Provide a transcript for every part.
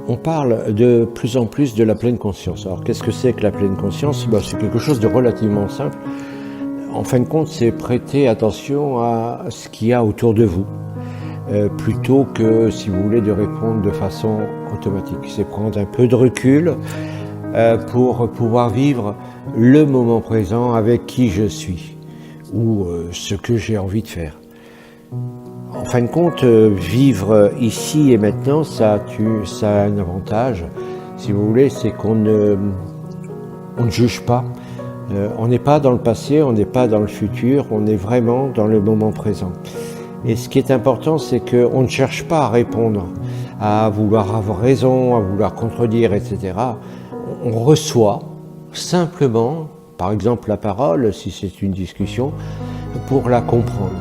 On parle de plus en plus de la pleine conscience. Alors qu'est-ce que c'est que la pleine conscience? C'est quelque chose de relativement simple. En fin de compte, c'est prêter attention à ce qu'il y a autour de vous, plutôt que, si vous voulez, de répondre de façon automatique. C'est prendre un peu de recul pour pouvoir vivre le moment présent avec qui je suis ou ce que j'ai envie de faire. En fin de compte, vivre ici et maintenant, ça a un avantage, si vous voulez, c'est qu'on ne juge pas. On n'est pas dans le passé, on n'est pas dans le futur, on est vraiment dans le moment présent. Et ce qui est important, c'est qu'on ne cherche pas à répondre, à vouloir avoir raison, à vouloir contredire, etc. On reçoit simplement, par exemple la parole, si c'est une discussion, pour la comprendre.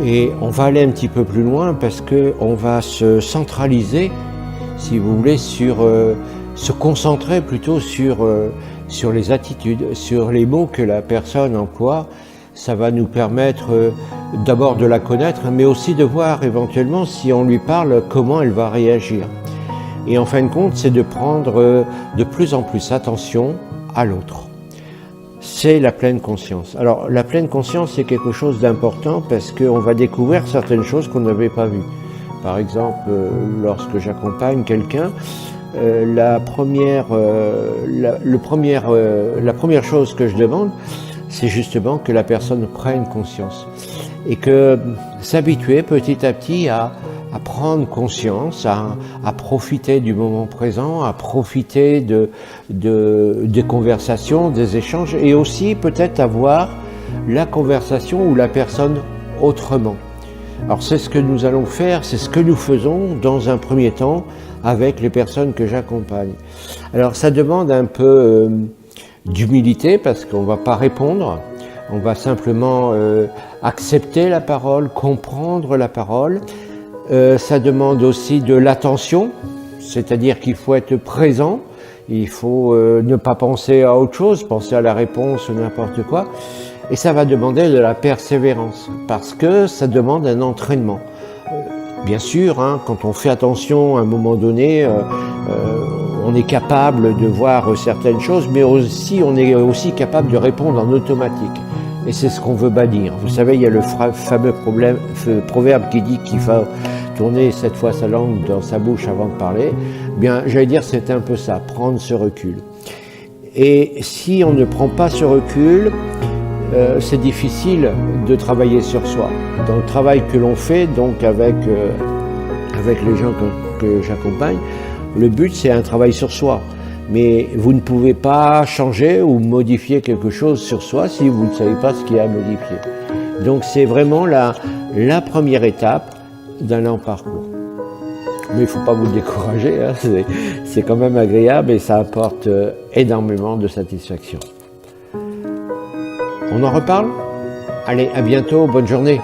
Et on va aller un petit peu plus loin parce qu'on va se centraliser, si vous voulez, se concentrer plutôt sur les attitudes, sur les mots que la personne emploie. Ça va nous permettre d'abord de la connaître, mais aussi de voir éventuellement, si on lui parle, comment elle va réagir. Et en fin de compte, c'est de prendre de plus en plus attention à l'autre. C'est la pleine conscience. Alors, la pleine conscience, c'est quelque chose d'important parce qu'on va découvrir certaines choses qu'on n'avait pas vues. Par exemple, lorsque j'accompagne quelqu'un, la première chose que je demande, c'est justement que la personne prenne conscience et que s'habituer petit à petit à prendre conscience, à profiter du moment présent, à profiter des conversations, des échanges et aussi peut-être avoir la conversation ou la personne autrement. Alors c'est ce que nous allons faire, c'est ce que nous faisons dans un premier temps avec les personnes que j'accompagne. Alors ça demande un peu d'humilité parce qu'on ne va pas répondre, on va simplement accepter la parole, comprendre la parole. Ça demande aussi de l'attention, c'est-à-dire qu'il faut être présent, il faut ne pas penser à autre chose, penser à la réponse ou n'importe quoi. Et ça va demander de la persévérance, parce que ça demande un entraînement. Bien sûr, quand on fait attention à un moment donné, on est capable de voir certaines choses, mais aussi on est aussi capable de répondre en automatique. Et c'est ce qu'on veut bannir. Vous savez, il y a le fameux proverbe qui dit qu'il faut tourner 7 fois sa langue dans sa bouche avant de parler. Bien, j'allais dire, c'est un peu ça, prendre ce recul. Et si on ne prend pas ce recul, c'est difficile de travailler sur soi. Dans le travail que l'on fait, donc avec les gens que j'accompagne, le but c'est un travail sur soi. Mais vous ne pouvez pas changer ou modifier quelque chose sur soi si vous ne savez pas ce qu'il y a à modifier. Donc c'est vraiment la première étape d'un lent parcours. Mais il ne faut pas vous décourager, c'est quand même agréable et ça apporte énormément de satisfaction. On en reparle? Allez, à bientôt, bonne journée.